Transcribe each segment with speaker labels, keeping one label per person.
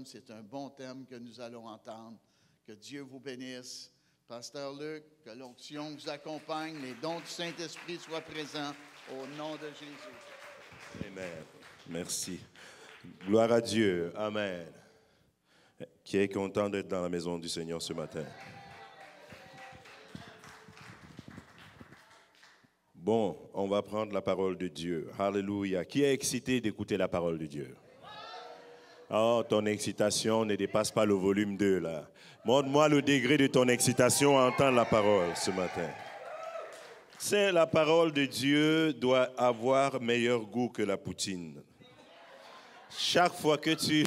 Speaker 1: C'est un bon thème que nous allons entendre. Que Dieu vous bénisse. Pasteur Luc, que l'onction vous accompagne, les dons du Saint-Esprit soient présents au nom de Jésus.
Speaker 2: Amen. Merci. Gloire à Dieu. Amen. Qui est content d'être dans la maison du Seigneur ce matin? Bon, on va prendre la parole de Dieu. Alléluia. Qui est excité d'écouter la parole de Dieu? Oh, ton excitation ne dépasse pas le volume 2, là. Montre-moi le degré de ton excitation à entendre la parole ce matin. C'est la parole de Dieu doit avoir meilleur goût que la poutine. Chaque fois que tu...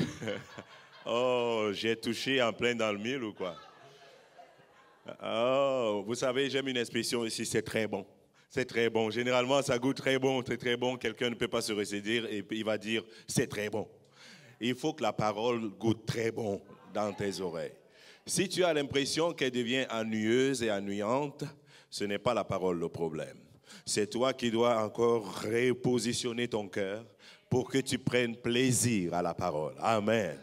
Speaker 2: Oh, j'ai touché en plein dans le mille ou quoi? Oh, vous savez, j'aime une expression ici, c'est très bon. C'est très bon. Généralement, ça goûte très bon, c'est très bon. Quelqu'un ne peut pas se ressaisir et il va dire, c'est très bon. Il faut que la parole goûte très bon dans tes oreilles. Si tu as l'impression qu'elle devient ennuyeuse et ennuyante, ce n'est pas la parole le problème. C'est toi qui dois encore repositionner ton cœur pour que tu prennes plaisir à la parole. Amen.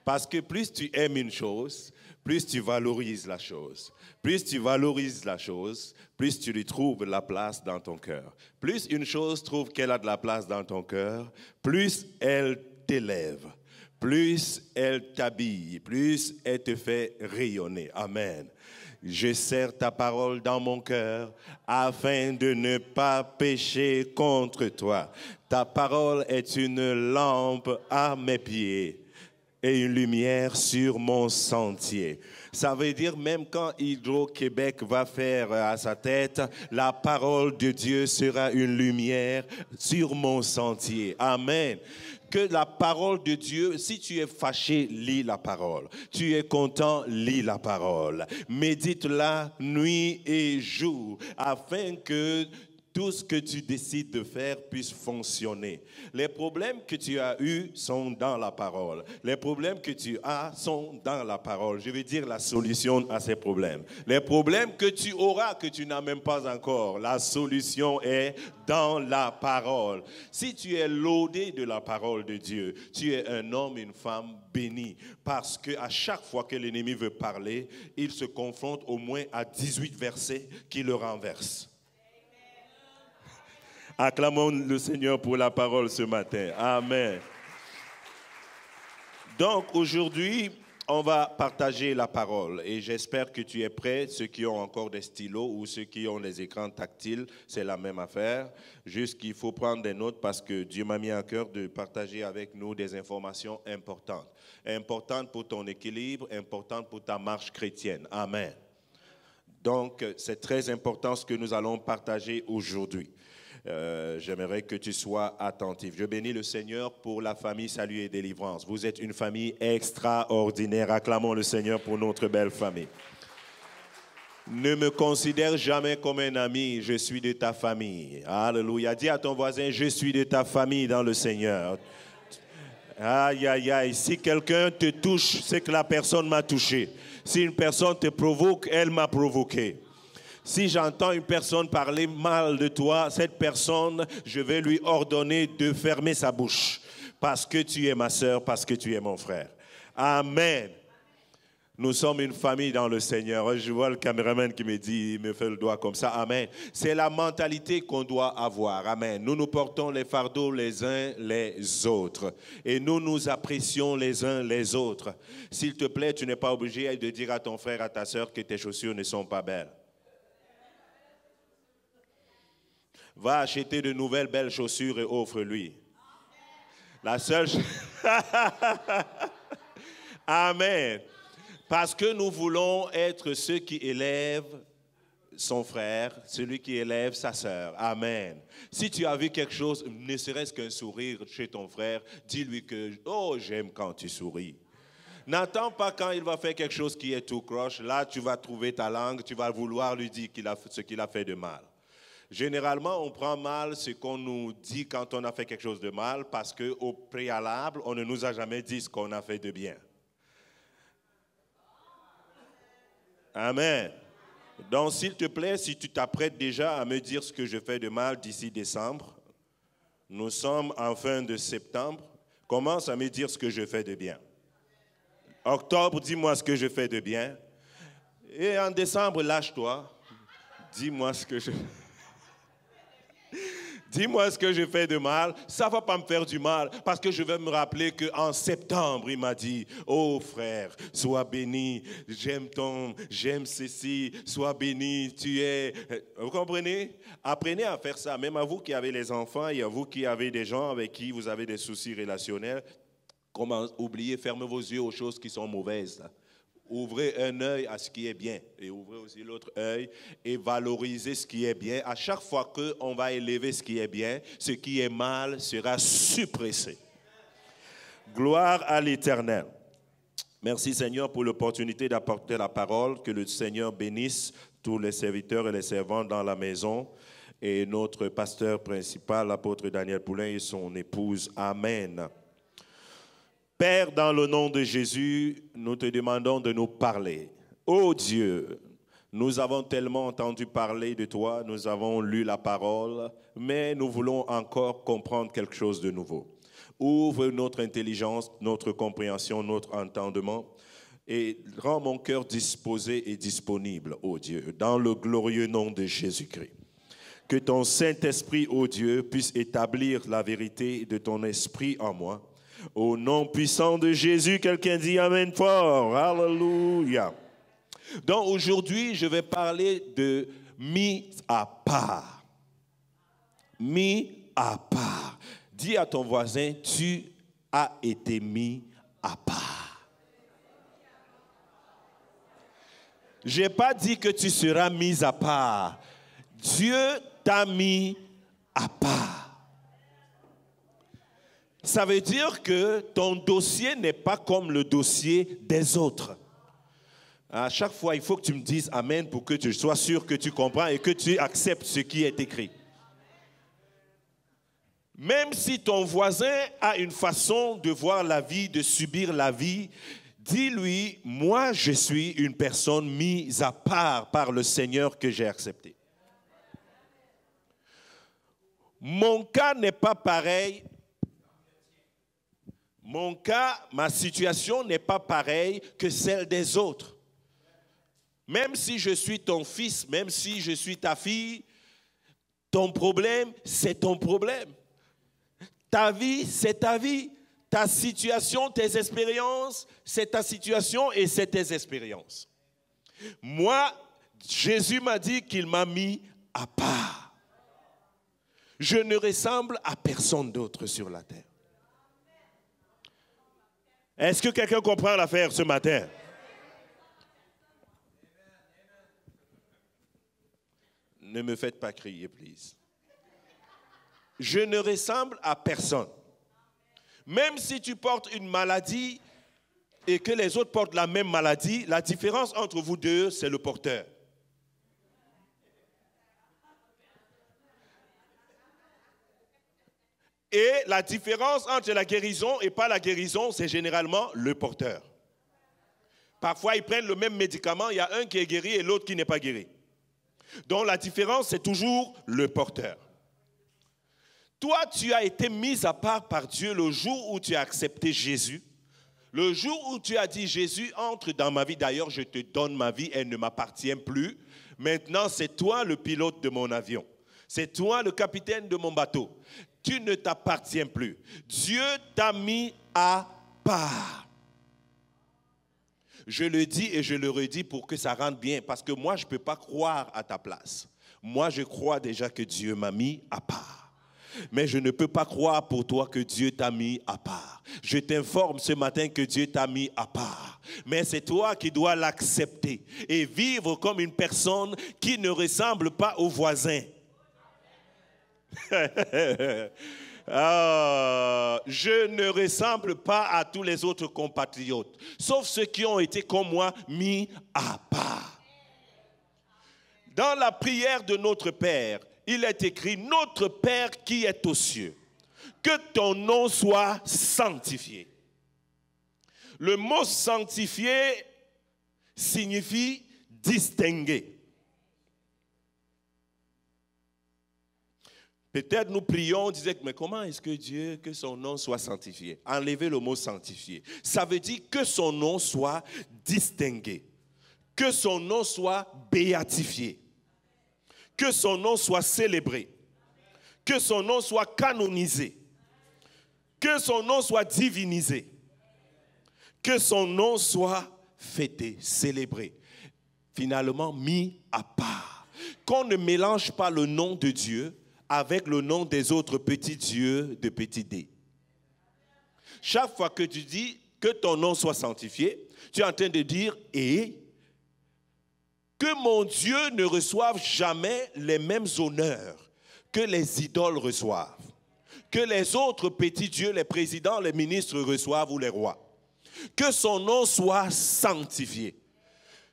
Speaker 2: Parce que plus tu aimes une chose, plus tu valorises la chose. Plus tu valorises la chose, plus tu lui trouves la place dans ton cœur. Plus une chose trouve qu'elle a de la place dans ton cœur, plus elle t'élève, plus elle t'habille, plus elle te fait rayonner. Amen. Je serre ta parole dans mon cœur afin de ne pas pécher contre toi. Ta parole est une lampe à mes pieds et une lumière sur mon sentier. Ça veut dire même quand Hydro-Québec va faire à sa tête, la parole de Dieu sera une lumière sur mon sentier. Amen. Que la parole de Dieu, si tu es fâché, lis la parole. Tu es content, lis la parole. Médite-la nuit et jour afin que tout ce que tu décides de faire puisse fonctionner. Les problèmes que tu as eus sont dans la parole. Les problèmes que tu as sont dans la parole. Je veux dire la solution à ces problèmes. Les problèmes que tu auras, que tu n'as même pas encore, la solution est dans la parole. Si tu es laudé de la parole de Dieu, tu es un homme, une femme béni. Parce qu'à chaque fois que l'ennemi veut parler, il se confronte au moins à 18 versets qui le renversent. Acclamons le Seigneur pour la parole ce matin. Amen. Donc aujourd'hui, on va partager la parole et j'espère que tu es prêt. Ceux qui ont encore des stylos ou ceux qui ont les écrans tactiles, c'est la même affaire. Juste qu'il faut prendre des notes parce que Dieu m'a mis à cœur de partager avec nous des informations importantes. Importantes pour ton équilibre, importantes pour ta marche chrétienne. Amen. Donc c'est très important ce que nous allons partager aujourd'hui. J'aimerais que tu sois attentif. Je bénis le Seigneur pour la famille Salut et Délivrance. Vous êtes une famille extraordinaire. Acclamons le Seigneur pour notre belle famille. Ne me considère jamais comme un ami, je suis de ta famille. Alléluia. Dis à ton voisin, je suis de ta famille dans le Seigneur. Aïe, aïe, aïe. Si quelqu'un te touche, c'est que la personne m'a touché. Si une personne te provoque, elle m'a provoqué. Si j'entends une personne parler mal de toi, cette personne, je vais lui ordonner de fermer sa bouche. Parce que tu es ma sœur, parce que tu es mon frère. Amen. Nous sommes une famille dans le Seigneur. Je vois le caméraman qui me dit, il me fait le doigt comme ça. Amen. C'est la mentalité qu'on doit avoir. Amen. Nous nous portons les fardeaux les uns les autres. Et nous nous apprécions les uns les autres. S'il te plaît, tu n'es pas obligé de dire à ton frère, à ta sœur que tes chaussures ne sont pas belles. Va acheter de nouvelles belles chaussures et offre-lui. La seule... Amen. Parce que nous voulons être ceux qui élèvent son frère, celui qui élève sa sœur. Amen. Si tu as vu quelque chose, ne serait-ce qu'un sourire chez ton frère, dis-lui que « Oh, j'aime quand tu souris ». N'attends pas quand il va faire quelque chose qui est tout croche. Là, tu vas trouver ta langue, tu vas vouloir lui dire ce qu'il a fait de mal. Généralement, on prend mal ce qu'on nous dit quand on a fait quelque chose de mal parce qu'au préalable, on ne nous a jamais dit ce qu'on a fait de bien. Amen. Donc, s'il te plaît, si tu t'apprêtes déjà à me dire ce que je fais de mal d'ici décembre, nous sommes en fin de septembre, commence à me dire ce que je fais de bien. Octobre, dis-moi ce que je fais de bien. Et en décembre, lâche-toi. Dis-moi ce que je... Dis-moi ce que je fais de mal, ça ne va pas me faire du mal, parce que je vais me rappeler qu'en septembre, il m'a dit, oh frère, sois béni, j'aime ceci, sois béni, tu es... Vous comprenez? Apprenez à faire ça, même à vous qui avez les enfants et à vous qui avez des gens avec qui vous avez des soucis relationnels. Comment oublier, fermez vos yeux aux choses qui sont mauvaises. Ouvrez un œil à ce qui est bien et ouvrez aussi l'autre œil et valorisez ce qui est bien. À chaque fois qu'on va élever ce qui est bien, ce qui est mal sera suppressé. Gloire à l'Éternel. Merci Seigneur pour l'opportunité d'apporter la parole. Que le Seigneur bénisse tous les serviteurs et les servantes dans la maison et notre pasteur principal, l'apôtre Daniel Poulain et son épouse. Amen. Père, dans le nom de Jésus, nous te demandons de nous parler. Ô Dieu, nous avons tellement entendu parler de toi, nous avons lu la parole, mais nous voulons encore comprendre quelque chose de nouveau. Ouvre notre intelligence, notre compréhension, notre entendement et rends mon cœur disposé et disponible, ô Dieu, dans le glorieux nom de Jésus-Christ. Que ton Saint-Esprit, ô Dieu, puisse établir la vérité de ton esprit en moi. Au nom puissant de Jésus, quelqu'un dit Amen fort. Alléluia. Donc aujourd'hui, je vais parler de mis à part. Mis à part. Dis à ton voisin, tu as été mis à part. Je n'ai pas dit que tu seras mis à part. Dieu t'a mis à part. Ça veut dire que ton dossier n'est pas comme le dossier des autres. À chaque fois, il faut que tu me dises Amen pour que je sois sûr que tu comprends et que tu acceptes ce qui est écrit. Même si ton voisin a une façon de voir la vie, de subir la vie, dis-lui, moi je suis une personne mise à part par le Seigneur que j'ai accepté. Mon cas n'est pas pareil. Mon cas, ma situation n'est pas pareille que celle des autres. Même si je suis ton fils, même si je suis ta fille, ton problème, c'est ton problème. Ta vie, c'est ta vie. Ta situation, tes expériences, c'est ta situation et c'est tes expériences. Moi, Jésus m'a dit qu'il m'a mis à part. Je ne ressemble à personne d'autre sur la terre. Est-ce que quelqu'un comprend l'affaire ce matin? Ne me faites pas crier, please. Je ne ressemble à personne. Même si tu portes une maladie et que les autres portent la même maladie, la différence entre vous deux, c'est le porteur. Et la différence entre la guérison et pas la guérison, c'est généralement le porteur. Parfois, ils prennent le même médicament, il y a un qui est guéri et l'autre qui n'est pas guéri. Donc, la différence, c'est toujours le porteur. Toi, tu as été mis à part par Dieu le jour où tu as accepté Jésus. Le jour où tu as dit, Jésus, entre dans ma vie. D'ailleurs, je te donne ma vie, elle ne m'appartient plus. Maintenant, c'est toi le pilote de mon avion. C'est toi le capitaine de mon bateau. Tu ne t'appartiens plus. Dieu t'a mis à part. Je le dis et je le redis pour que ça rentre bien, parce que moi, je ne peux pas croire à ta place. Moi, je crois déjà que Dieu m'a mis à part. Mais je ne peux pas croire pour toi que Dieu t'a mis à part. Je t'informe ce matin que Dieu t'a mis à part. Mais c'est toi qui dois l'accepter et vivre comme une personne qui ne ressemble pas aux voisins. Je ne ressemble pas à tous les autres compatriotes, sauf ceux qui ont été comme moi mis à part. Dans la prière de notre Père, il est écrit, notre Père qui est aux cieux, que ton nom soit sanctifié. Le mot sanctifié signifie distinguer. Peut-être nous prions, on disait, mais comment est-ce que Dieu, que son nom soit sanctifié? Enlevez le mot sanctifié. Ça veut dire que son nom soit distingué, que son nom soit béatifié, que son nom soit célébré, que son nom soit canonisé, que son nom soit divinisé, que son nom soit fêté, célébré, finalement mis à part. Qu'on ne mélange pas le nom de Dieu avec le nom des autres petits dieux de petit d. Chaque fois que tu dis que ton nom soit sanctifié, tu es en train de dire « et que mon Dieu ne reçoive jamais les mêmes honneurs que les idoles reçoivent, que les autres petits dieux, les présidents, les ministres reçoivent ou les rois. Que son nom soit sanctifié. »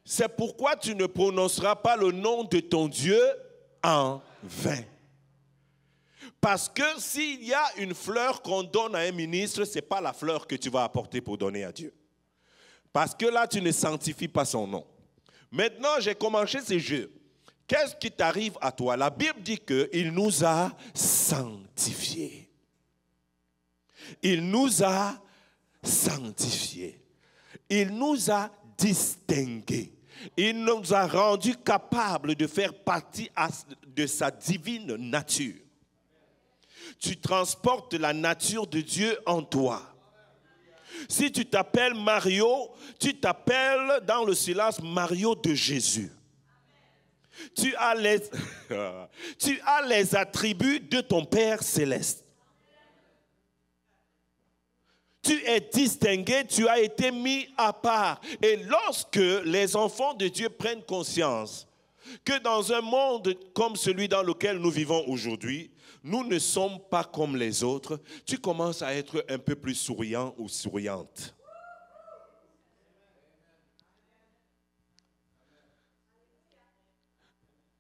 Speaker 2: C'est pourquoi tu ne prononceras pas le nom de ton Dieu en vain. Parce que s'il y a une fleur qu'on donne à un ministre, ce n'est pas la fleur que tu vas apporter pour donner à Dieu. Parce que là, tu ne sanctifies pas son nom. Maintenant, j'ai commencé ce jeu. Qu'est-ce qui t'arrive à toi? La Bible dit qu'il nous a sanctifiés. Il nous a sanctifiés. Il nous a distingués. Il nous a rendus capables de faire partie de sa divine nature. Tu transportes la nature de Dieu en toi. Si tu t'appelles Mario, tu t'appelles dans le silence Mario de Jésus. Tu as les attributs de ton Père céleste. Tu es distingué, tu as été mis à part. Et lorsque les enfants de Dieu prennent conscience que dans un monde comme celui dans lequel nous vivons aujourd'hui, nous ne sommes pas comme les autres, tu commences à être un peu plus souriant ou souriante.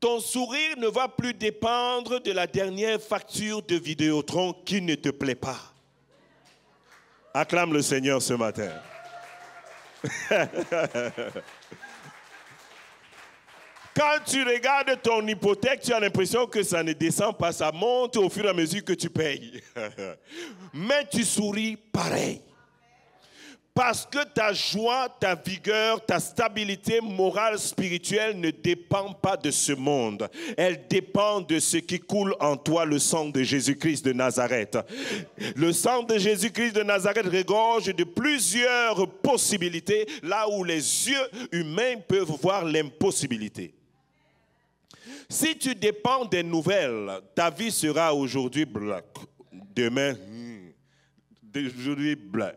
Speaker 2: Ton sourire ne va plus dépendre de la dernière facture de Vidéotron qui ne te plaît pas. Acclame le Seigneur ce matin. Quand tu regardes ton hypothèque, tu as l'impression que ça ne descend pas, ça monte au fur et à mesure que tu payes. Mais tu souris pareil. Parce que ta joie, ta vigueur, ta stabilité morale, spirituelle ne dépend pas de ce monde. Elle dépend de ce qui coule en toi, le sang de Jésus-Christ de Nazareth. Le sang de Jésus-Christ de Nazareth regorge de plusieurs possibilités, là où les yeux humains peuvent voir l'impossibilité. Si tu dépends des nouvelles, ta vie sera aujourd'hui black. Demain, aujourd'hui black.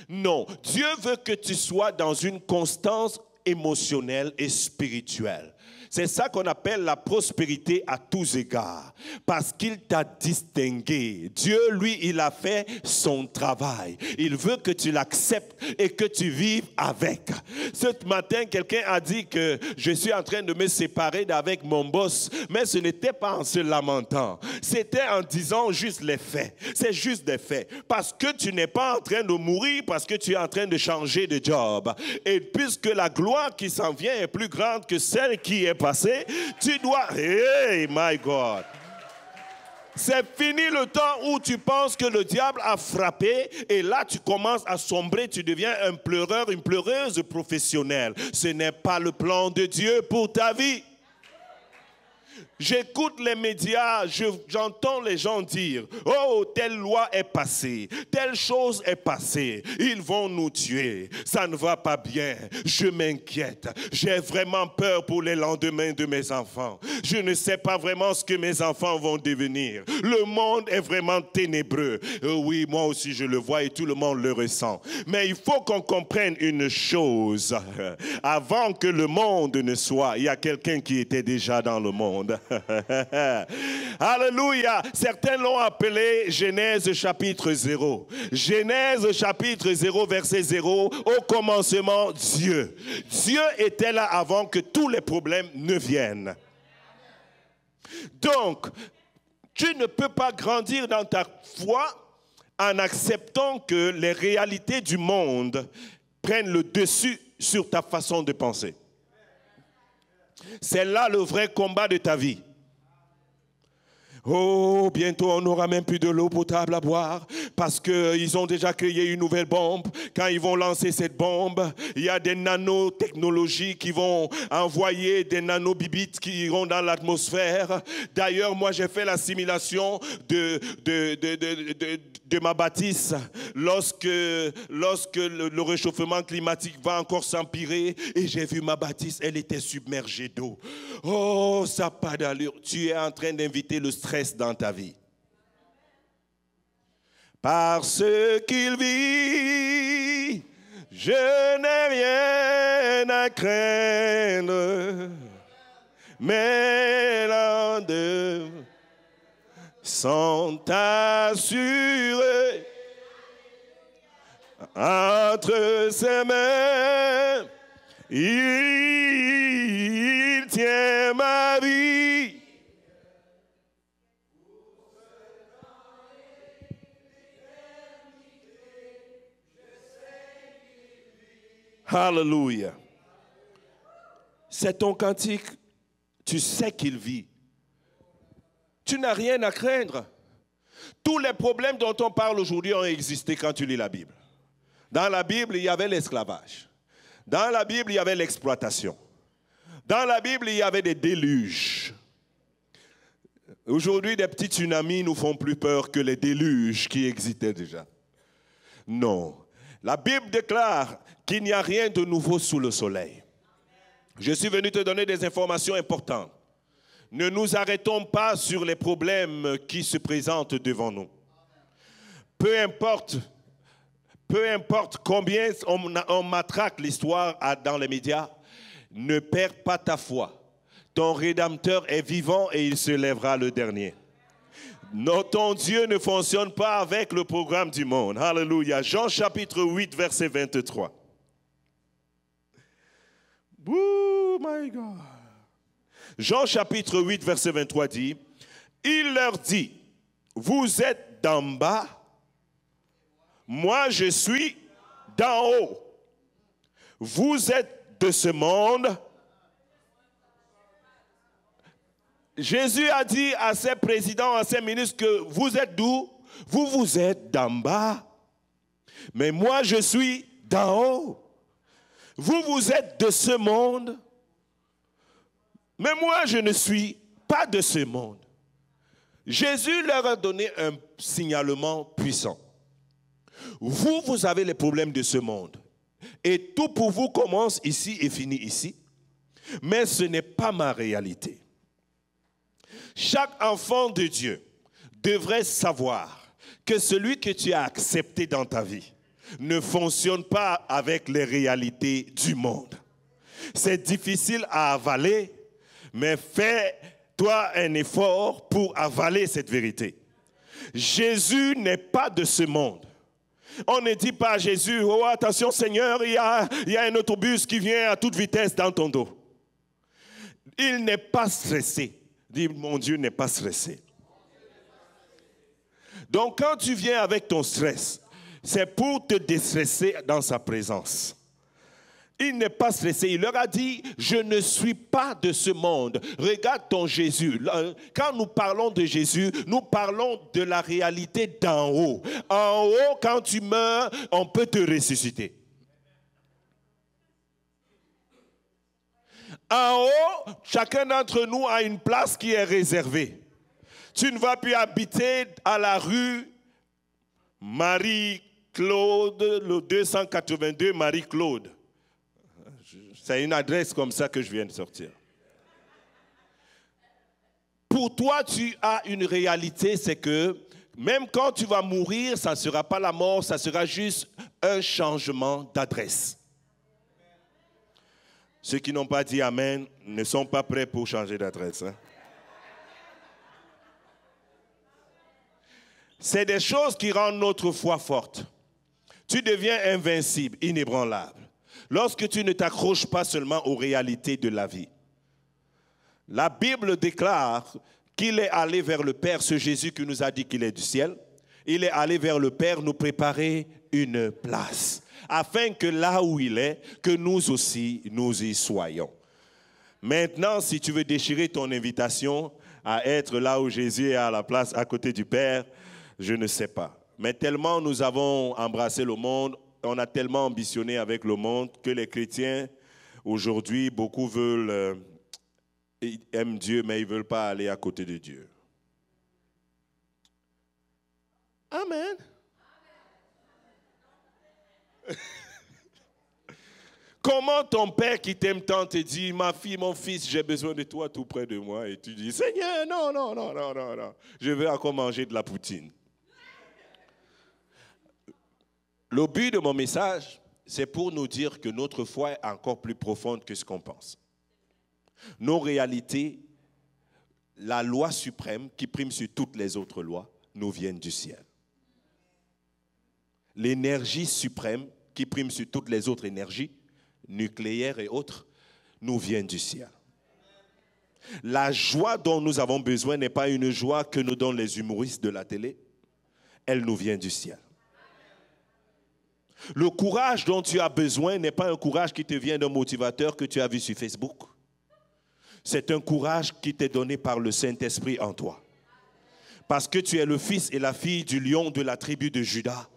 Speaker 2: Non, Dieu veut que tu sois dans une constance émotionnelle et spirituelle. C'est ça qu'on appelle la prospérité à tous égards. Parce qu'il t'a distingué. Dieu, lui, il a fait son travail. Il veut que tu l'acceptes et que tu vives avec. Ce matin, quelqu'un a dit que je suis en train de me séparer d'avec mon boss. Mais ce n'était pas en se lamentant. C'était en disant juste les faits. C'est juste des faits. Parce que tu n'es pas en train de mourir, parce que tu es en train de changer de job. Et puisque la gloire qui s'en vient est plus grande que celle qui est passé, tu dois... Hey, my God! C'est fini le temps où tu penses que le diable a frappé et là tu commences à sombrer, tu deviens un pleureur, une pleureuse professionnelle. Ce n'est pas le plan de Dieu pour ta vie. J'écoute les médias, j'entends les gens dire « Oh, telle loi est passée, telle chose est passée, ils vont nous tuer, ça ne va pas bien, je m'inquiète, j'ai vraiment peur pour les lendemains de mes enfants, je ne sais pas vraiment ce que mes enfants vont devenir, le monde est vraiment ténébreux. » Oui, moi aussi je le vois et tout le monde le ressent. Mais il faut qu'on comprenne une chose, avant que le monde ne soit, il y a quelqu'un qui était déjà dans le monde. Alléluia. Certains l'ont appelé Genèse chapitre 0. Genèse chapitre 0 verset 0. Au commencement, Dieu. Dieu était là avant que tous les problèmes ne viennent. Donc, tu ne peux pas grandir dans ta foi en acceptant que les réalités du monde prennent le dessus sur ta façon de penser. C'est là le vrai combat de ta vie. Oh, bientôt on n'aura même plus de l'eau potable à boire parce qu'ils ont déjà créé une nouvelle bombe. Quand ils vont lancer cette bombe, il y a des nanotechnologies qui vont envoyer des nanobibites qui iront dans l'atmosphère. D'ailleurs, moi j'ai fait la simulation de ma bâtisse lorsque le réchauffement climatique va encore s'empirer et j'ai vu ma bâtisse, elle était submergée d'eau. Oh, ça n'a pas d'allure. Tu es en train d'inviter le stress dans ta vie. Parce qu'il vit, je n'ai rien à craindre, mais l'un d'eux sont assurés entre ses mains. Il tient ma vie. Alléluia. C'est ton cantique. Tu sais qu'il vit. Tu n'as rien à craindre. Tous les problèmes dont on parle aujourd'hui ont existé quand tu lis la Bible. Dans la Bible, il y avait l'esclavage. Dans la Bible, il y avait l'exploitation. Dans la Bible, il y avait des déluges. Aujourd'hui, des petits tsunamis nous font plus peur que les déluges qui existaient déjà. Non. La Bible déclare qu'il n'y a rien de nouveau sous le soleil. Je suis venu te donner des informations importantes. Ne nous arrêtons pas sur les problèmes qui se présentent devant nous. Peu importe combien on matraque l'histoire dans les médias, ne perds pas ta foi. Ton Rédempteur est vivant et il se lèvera le dernier. Ton Dieu ne fonctionne pas avec le programme du monde. Alléluia. Jean chapitre 8, verset 23. Oh my God. Jean chapitre 8, verset 23 dit, il leur dit, vous êtes d'en bas, moi je suis d'en haut. Vous êtes de ce monde. Jésus a dit à ses présidents, à ses ministres que vous êtes d'où? Vous êtes d'en bas. Mais moi, je suis d'en haut. Vous êtes de ce monde. Mais moi, je ne suis pas de ce monde. Jésus leur a donné un signalement puissant. Vous avez les problèmes de ce monde. Et tout pour vous commence ici et finit ici. Mais ce n'est pas ma réalité. Chaque enfant de Dieu devrait savoir que celui que tu as accepté dans ta vie ne fonctionne pas avec les réalités du monde. C'est difficile à avaler, mais fais-toi un effort pour avaler cette vérité. Jésus n'est pas de ce monde. On ne dit pas à Jésus, oh attention Seigneur, il y a un autobus qui vient à toute vitesse dans ton dos. Il n'est pas stressé. Dis, mon Dieu n'est pas stressé. Donc quand tu viens avec ton stress, c'est pour te déstresser dans sa présence. Il n'est pas stressé. Il leur a dit, je ne suis pas de ce monde. Regarde ton Jésus. Quand nous parlons de Jésus, nous parlons de la réalité d'en haut. En haut, quand tu meurs, on peut te ressusciter. En haut, chacun d'entre nous a une place qui est réservée. Tu ne vas plus habiter à la rue Marie-Claude, le 282 Marie-Claude. C'est une adresse comme ça que je viens de sortir. Pour toi, tu as une réalité, c'est que même quand tu vas mourir, ça ne sera pas la mort, ça sera juste un changement d'adresse. Ceux qui n'ont pas dit Amen ne sont pas prêts pour changer d'adresse. Hein? C'est des choses qui rendent notre foi forte. Tu deviens invincible, inébranlable. Lorsque tu ne t'accroches pas seulement aux réalités de la vie. La Bible déclare qu'il est allé vers le Père, ce Jésus qui nous a dit qu'il est du ciel. Il est allé vers le Père nous préparer une place, afin que là où il est, que nous aussi, nous y soyons. Maintenant, si tu veux déchirer ton invitation, à être là où Jésus est à la place, à côté du Père, je ne sais pas. Mais tellement nous avons embrassé le monde, on a tellement ambitionné avec le monde que les chrétiens, aujourd'hui, beaucoup ils aiment Dieu, mais ils ne veulent pas aller à côté de Dieu. Amen. Comment ton père qui t'aime tant te dit, ma fille, mon fils, j'ai besoin de toi tout près de moi, et tu dis, Seigneur, non, je veux encore manger de la poutine. Le but de mon message, c'est pour nous dire que notre foi est encore plus profonde que ce qu'on pense. Nos réalités, la loi suprême qui prime sur toutes les autres lois, nous viennent du ciel. L'énergie suprême qui prime sur toutes les autres énergies, nucléaires et autres, nous viennent du ciel. La joie dont nous avons besoin n'est pas une joie que nous donnent les humoristes de la télé, elle nous vient du ciel. Le courage dont tu as besoin n'est pas un courage qui te vient d'un motivateur que tu as vu sur Facebook. C'est un courage qui t'est donné par le Saint-Esprit en toi. Parce que tu es le fils et la fille du lion de la tribu de Juda.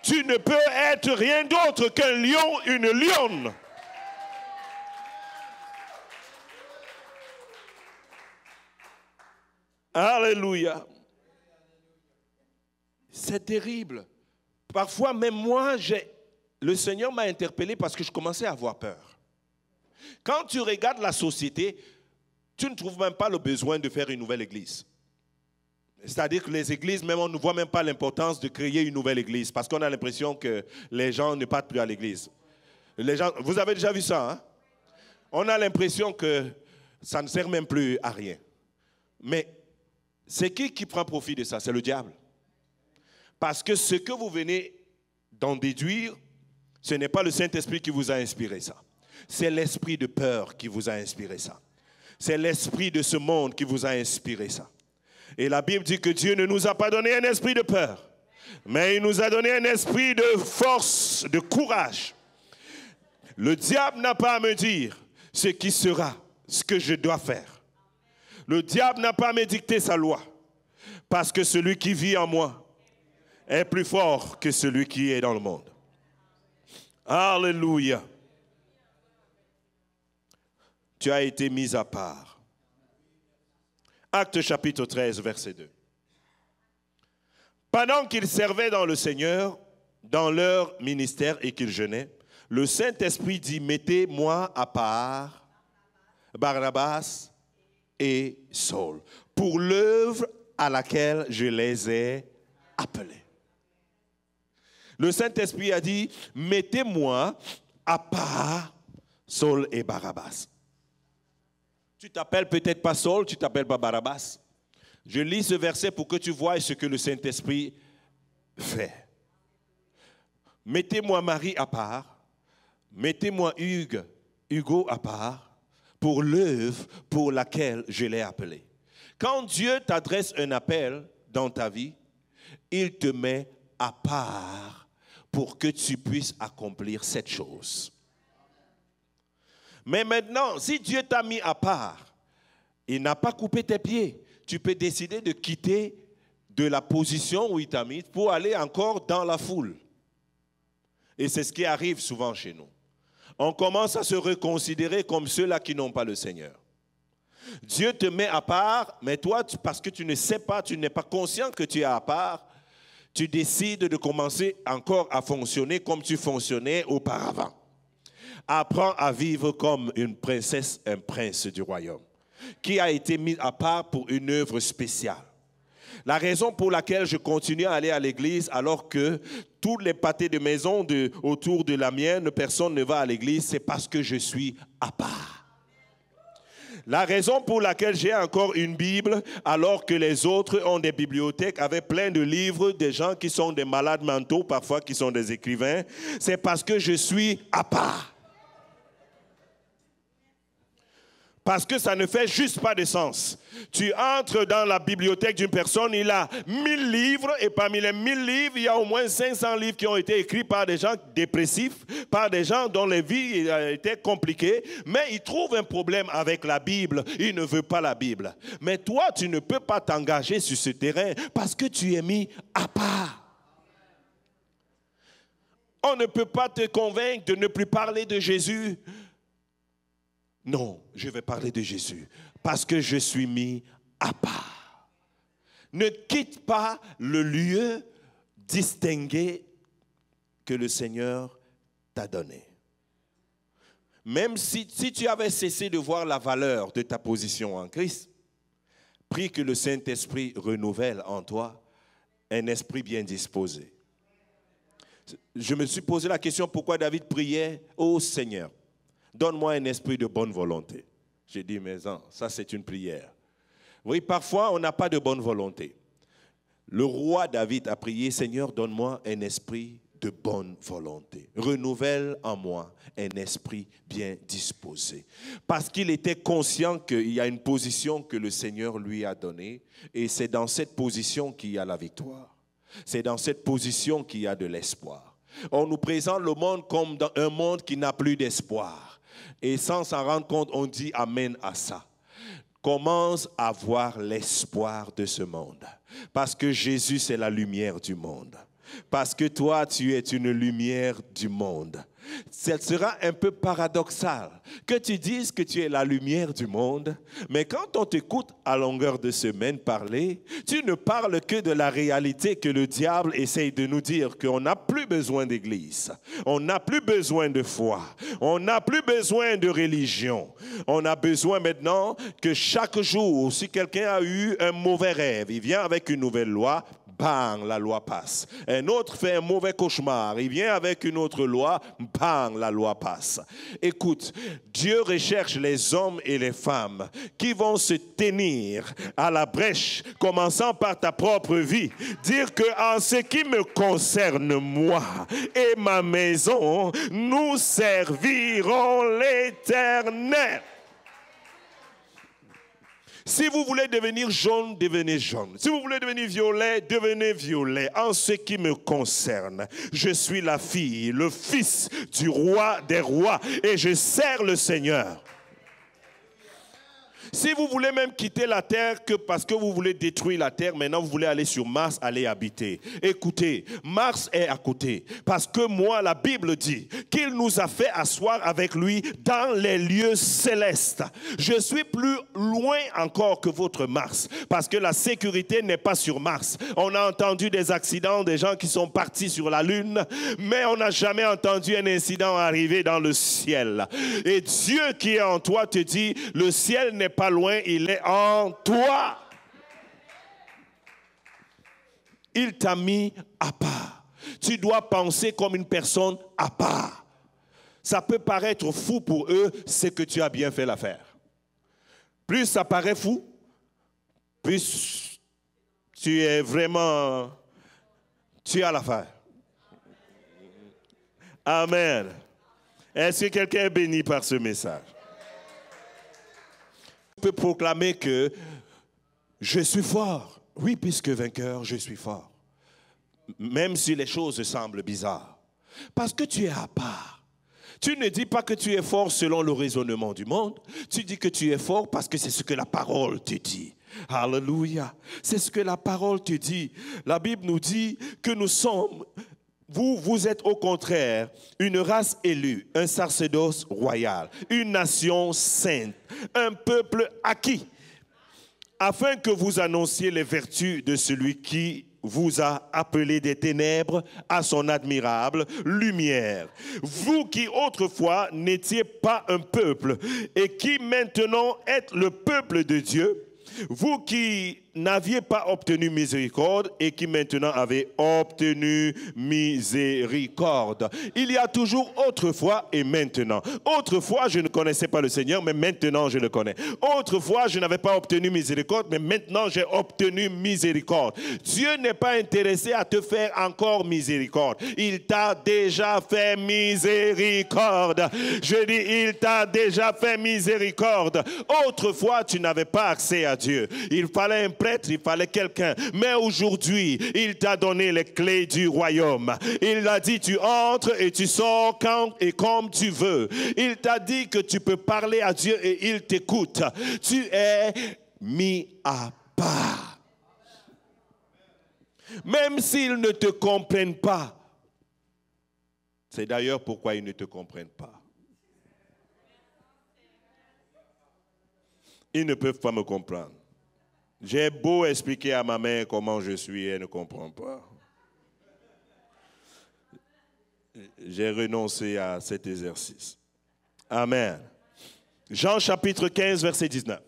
Speaker 2: Tu ne peux être rien d'autre qu'un lion, une lionne. Alléluia. C'est terrible. Parfois, même moi, le Seigneur m'a interpellé parce que je commençais à avoir peur. Quand tu regardes la société, tu ne trouves même pas le besoin de faire une nouvelle église. C'est-à-dire que les églises, même on ne voit même pas l'importance de créer une nouvelle église parce qu'on a l'impression que les gens ne partent plus à l'église. Vous avez déjà vu ça, hein? On a l'impression que ça ne sert même plus à rien. Mais c'est qui prend profit de ça? C'est le diable. Parce que ce que vous venez d'en déduire, ce n'est pas le Saint-Esprit qui vous a inspiré ça. C'est l'esprit de peur qui vous a inspiré ça. C'est l'esprit de ce monde qui vous a inspiré ça. Et la Bible dit que Dieu ne nous a pas donné un esprit de peur, mais il nous a donné un esprit de force, de courage. Le diable n'a pas à me dire ce qui sera, ce que je dois faire. Le diable n'a pas à me dicter sa loi, parce que celui qui vit en moi est plus fort que celui qui est dans le monde. Alléluia. Tu as été mis à part. Actes chapitre 13, verset 2. Pendant qu'ils servaient dans le Seigneur, dans leur ministère et qu'ils jeûnaient, le Saint-Esprit dit, mettez-moi à part Barnabas et Saul pour l'œuvre à laquelle je les ai appelés. Le Saint-Esprit a dit, mettez-moi à part Saul et Barnabas. Tu t'appelles peut-être pas Saul, tu t'appelles pas Barnabas. Je lis ce verset pour que tu vois ce que le Saint-Esprit fait. Mettez-moi Marie à part, mettez-moi Hugo à part, pour l'œuvre pour laquelle je l'ai appelé. Quand Dieu t'adresse un appel dans ta vie, il te met à part pour que tu puisses accomplir cette chose. Mais maintenant, si Dieu t'a mis à part, il n'a pas coupé tes pieds. Tu peux décider de quitter de la position où il t'a mis pour aller encore dans la foule. Et c'est ce qui arrive souvent chez nous. On commence à se reconsidérer comme ceux-là qui n'ont pas le Seigneur. Dieu te met à part, mais toi, parce que tu ne sais pas, tu n'es pas conscient que tu es à part, tu décides de commencer encore à fonctionner comme tu fonctionnais auparavant. Apprends à vivre comme une princesse, un prince du royaume, qui a été mis à part pour une œuvre spéciale. La raison pour laquelle je continue à aller à l'église alors que tous les pâtés de maison autour de la mienne, personne ne va à l'église, c'est parce que je suis à part. La raison pour laquelle j'ai encore une Bible alors que les autres ont des bibliothèques avec plein de livres, des gens qui sont des malades mentaux, parfois qui sont des écrivains, c'est parce que je suis à part. Parce que ça ne fait juste pas de sens. Tu entres dans la bibliothèque d'une personne, il a 1000 livres, et parmi les 1000 livres, il y a au moins 500 livres qui ont été écrits par des gens dépressifs, par des gens dont les vies étaient compliquées, mais il trouve un problème avec la Bible, il ne veut pas la Bible. Mais toi, tu ne peux pas t'engager sur ce terrain parce que tu es mis à part. On ne peut pas te convaincre de ne plus parler de Jésus. Non, je vais parler de Jésus parce que je suis mis à part. Ne quitte pas le lieu distingué que le Seigneur t'a donné. Même si tu avais cessé de voir la valeur de ta position en Christ, prie que le Saint-Esprit renouvelle en toi un esprit bien disposé. Je me suis posé la question pourquoi David priait au Seigneur. Donne-moi un esprit de bonne volonté. J'ai dit, mais non, ça c'est une prière. Oui, parfois on n'a pas de bonne volonté. Le roi David a prié, Seigneur, donne-moi un esprit de bonne volonté. Renouvelle en moi un esprit bien disposé. Parce qu'il était conscient qu'il y a une position que le Seigneur lui a donnée et c'est dans cette position qu'il y a la victoire. C'est dans cette position qu'il y a de l'espoir. On nous présente le monde comme dans un monde qui n'a plus d'espoir. Et sans s'en rendre compte, on dit amen à ça. Commence à voir l'espoir de ce monde. Parce que Jésus, c'est la lumière du monde. Parce que toi, tu es une lumière du monde. Ce sera un peu paradoxal que tu dises que tu es la lumière du monde, mais quand on t'écoute à longueur de semaine parler, tu ne parles que de la réalité que le diable essaye de nous dire, qu'on n'a plus besoin d'église, on n'a plus besoin de foi, on n'a plus besoin de religion. On a besoin maintenant que chaque jour, si quelqu'un a eu un mauvais rêve, il vient avec une nouvelle loi, bang, la loi passe. Un autre fait un mauvais cauchemar, il vient avec une autre loi, bang, la loi passe. Écoute, Dieu recherche les hommes et les femmes qui vont se tenir à la brèche, commençant par ta propre vie. Dire que en ce qui me concerne, moi et ma maison, nous servirons l'Éternel. Si vous voulez devenir jaune, devenez jaune. Si vous voulez devenir violet, devenez violet. En ce qui me concerne, je suis la fille, le fils du roi des rois et je sers le Seigneur. Si vous voulez même quitter la terre que parce que vous voulez détruire la terre, maintenant vous voulez aller sur Mars, aller habiter. Écoutez, Mars est à côté. Parce que moi, la Bible dit qu'il nous a fait asseoir avec lui dans les lieux célestes. Je suis plus loin encore que votre Mars. Parce que la sécurité n'est pas sur Mars. On a entendu des accidents, des gens qui sont partis sur la Lune, mais on n'a jamais entendu un incident arriver dans le ciel. Et Dieu qui est en toi te dit, le ciel n'est pas loin, il est en toi. Il t'a mis à part. Tu dois penser comme une personne à part. Ça peut paraître fou pour eux, c'est que tu as bien fait l'affaire. Plus ça paraît fou, plus tu es vraiment, tu as l'affaire. Amen. Est-ce que quelqu'un est béni par ce message? Je peux proclamer que je suis fort. Oui, puisque vainqueur, je suis fort. Même si les choses semblent bizarres. Parce que tu es à part. Tu ne dis pas que tu es fort selon le raisonnement du monde. Tu dis que tu es fort parce que c'est ce que la parole te dit. Alléluia. C'est ce que la parole te dit. La Bible nous dit que nous sommes... Vous êtes au contraire une race élue, un sacerdoce royal, une nation sainte, un peuple acquis, afin que vous annonciez les vertus de celui qui vous a appelé des ténèbres à son admirable lumière. Vous qui autrefois n'étiez pas un peuple et qui maintenant êtes le peuple de Dieu, vous qui n'aviez pas obtenu miséricorde et qui maintenant avez obtenu miséricorde. Il y a toujours autrefois et maintenant. Autrefois, je ne connaissais pas le Seigneur, mais maintenant je le connais. Autrefois, je n'avais pas obtenu miséricorde, mais maintenant j'ai obtenu miséricorde. Dieu n'est pas intéressé à te faire encore miséricorde. Il t'a déjà fait miséricorde. Je dis, il t'a déjà fait miséricorde. Autrefois, tu n'avais pas accès à Dieu. Il fallait un prêtre, il fallait quelqu'un. Mais aujourd'hui, il t'a donné les clés du royaume. Il a dit, tu entres et tu sors quand et comme tu veux. Il t'a dit que tu peux parler à Dieu et il t'écoute. Tu es mis à part. Même s'ils ne te comprennent pas. C'est d'ailleurs pourquoi ils ne te comprennent pas. Ils ne peuvent pas me comprendre. J'ai beau expliquer à ma mère comment je suis, elle ne comprend pas. J'ai renoncé à cet exercice. Amen. Jean chapitre 15, verset 19.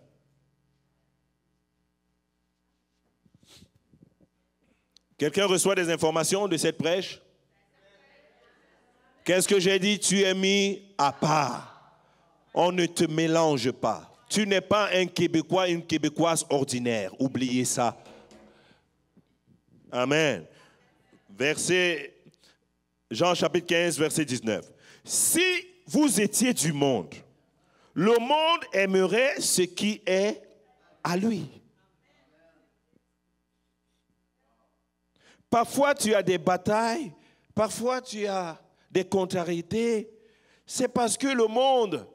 Speaker 2: Quelqu'un reçoit des informations de cette prêche? Qu'est-ce que j'ai dit? Tu es mis à part. On ne te mélange pas. Tu n'es pas un Québécois, une Québécoise ordinaire. Oubliez ça. Amen. Jean chapitre 15, verset 19. Si vous étiez du monde, le monde aimerait ce qui est à lui. Parfois tu as des batailles, parfois tu as des contrariétés. C'est parce que le monde...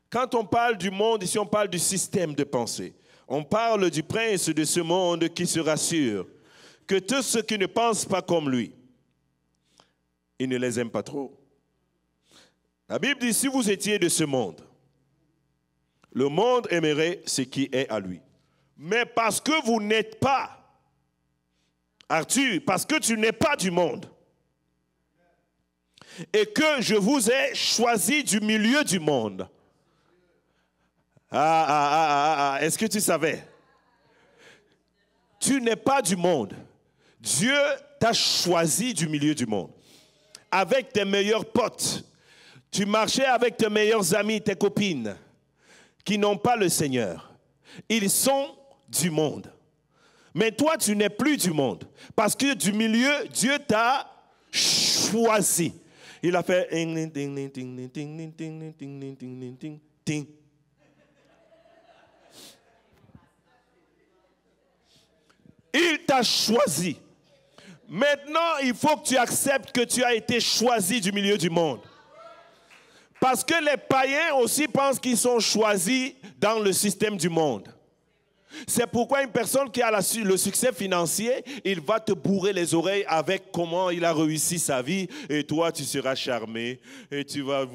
Speaker 2: Quand on parle du monde, ici on parle du système de pensée. On parle du prince de ce monde qui se rassure que tous ceux qui ne pensent pas comme lui, il ne les aime pas trop. La Bible dit, si vous étiez de ce monde, le monde aimerait ce qui est à lui. Mais parce que vous n'êtes pas, Arthur, parce que tu n'es pas du monde, et que je vous ai choisi du milieu du monde. Est-ce que tu savais? Tu n'es pas du monde. Dieu t'a choisi du milieu du monde. Avec tes meilleurs potes. Tu marchais avec tes meilleurs amis, tes copines, qui n'ont pas le Seigneur. Ils sont du monde. Mais toi, tu n'es plus du monde. Parce que du milieu, Dieu t'a choisi. Il a fait... Il t'a choisi. Maintenant, il faut que tu acceptes que tu as été choisi du milieu du monde. Parce que les païens aussi pensent qu'ils sont choisis dans le système du monde. C'est pourquoi une personne qui a le succès financier, il va te bourrer les oreilles avec comment il a réussi sa vie et toi tu seras charmé et tu vas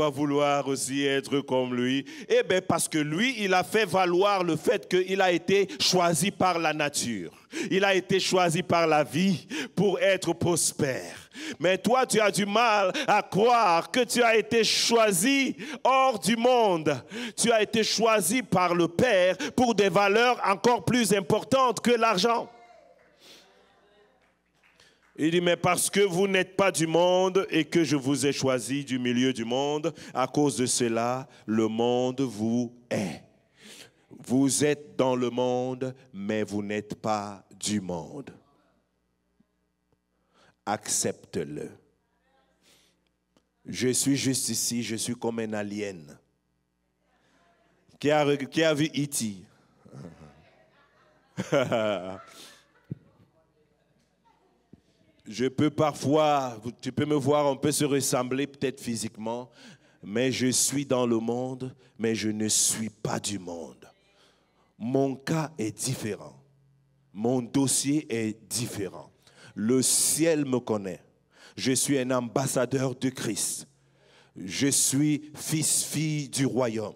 Speaker 2: vouloir aussi être comme lui. Eh bien parce que lui, il a fait valoir le fait qu'il a été choisi par la nature. Il a été choisi par la vie pour être prospère. Mais toi, tu as du mal à croire que tu as été choisi hors du monde. Tu as été choisi par le Père pour des valeurs encore plus importantes que l'argent. Il dit, mais parce que vous n'êtes pas du monde et que je vous ai choisi du milieu du monde, à cause de cela, le monde vous hait. Vous êtes dans le monde, mais vous n'êtes pas du monde. Accepte-le. Je suis juste ici, je suis comme un alien. Qui a vu E.T.? Je peux parfois, tu peux me voir, on peut se ressembler peut-être physiquement, mais je suis dans le monde, mais je ne suis pas du monde. Mon cas est différent. Mon dossier est différent. Le ciel me connaît. Je suis un ambassadeur de Christ. Je suis fils-fille du royaume.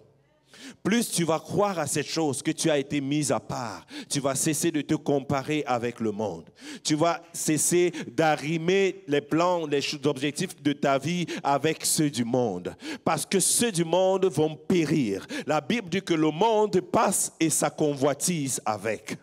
Speaker 2: plus tu vas croire à cette chose que tu as été mise à part, tu vas cesser de te comparer avec le monde. Tu vas cesser d'arrimer les plans, les objectifs de ta vie avec ceux du monde. Parce que ceux du monde vont périr. La Bible dit que le monde passe et sa convoitise avec.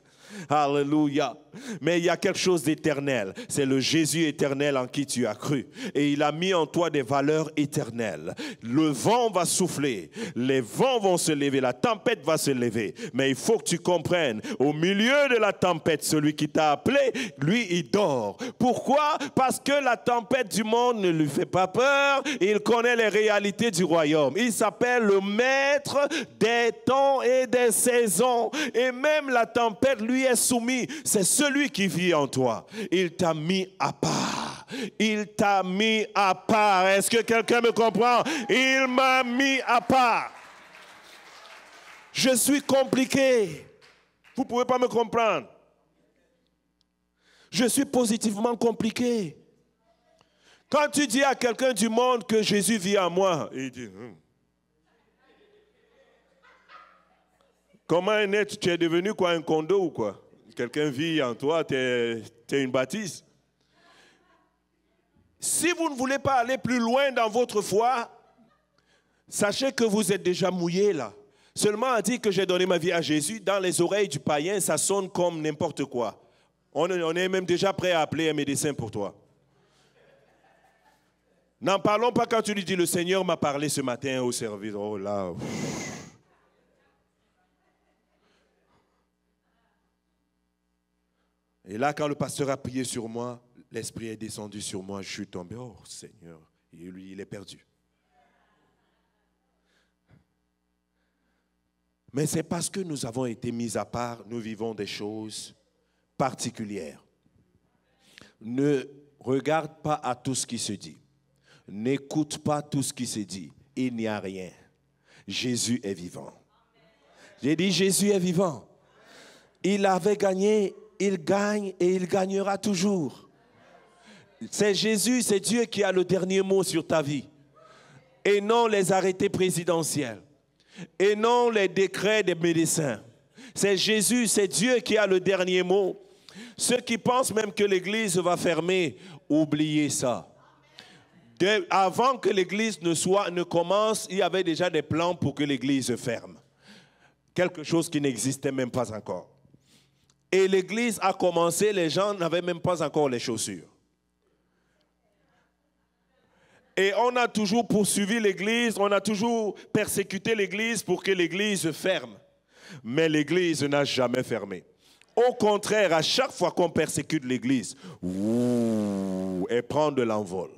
Speaker 2: Alléluia. Mais il y a quelque chose d'éternel. C'est le Jésus éternel en qui tu as cru. Et il a mis en toi des valeurs éternelles. Le vent va souffler. Les vents vont se lever. La tempête va se lever. Mais il faut que tu comprennes, au milieu de la tempête, celui qui t'a appelé, lui, il dort. Pourquoi? Parce que la tempête du monde ne lui fait pas peur. Il connaît les réalités du royaume. Il s'appelle le maître des temps et des saisons. Et même la tempête, lui, est soumis. C'est celui qui vit en toi. Il t'a mis à part. Il t'a mis à part. Est-ce que quelqu'un me comprend? Il m'a mis à part. Je suis compliqué. Vous ne pouvez pas me comprendre. Je suis positivement compliqué. Quand tu dis à quelqu'un du monde que Jésus vit en moi, il dit, comment est-ce que tu es devenu quoi, un condo ou quoi? Quelqu'un vit en toi, tu es une bâtisse. Si vous ne voulez pas aller plus loin dans votre foi, sachez que vous êtes déjà mouillé là. Seulement à dire que j'ai donné ma vie à Jésus, dans les oreilles du païen, ça sonne comme n'importe quoi. On est même déjà prêt à appeler un médecin pour toi. N'en parlons pas quand tu lui dis, le Seigneur m'a parlé ce matin au service. Oh là. Et là, quand le pasteur a prié sur moi, l'Esprit est descendu sur moi, je suis tombé. Oh Seigneur, et lui, il est perdu. Mais c'est parce que nous avons été mis à part, nous vivons des choses particulières. Ne regarde pas à tout ce qui se dit. N'écoute pas tout ce qui se dit. Il n'y a rien. Jésus est vivant. J'ai dit Jésus est vivant. Il avait gagné. Il gagne et il gagnera toujours. C'est Jésus, c'est Dieu qui a le dernier mot sur ta vie. Et non les arrêtés présidentiels. Et non les décrets des médecins. C'est Jésus, c'est Dieu qui a le dernier mot. Ceux qui pensent même que l'église va fermer, oubliez ça. Avant que l'église ne commence, il y avait déjà des plans pour que l'église ferme. Quelque chose qui n'existait même pas encore. Et l'église a commencé, les gens n'avaient même pas encore les chaussures. Et on a toujours poursuivi l'église, on a toujours persécuté l'église pour que l'église ferme. Mais l'église n'a jamais fermé. Au contraire, à chaque fois qu'on persécute l'église, elle prend de l'envol.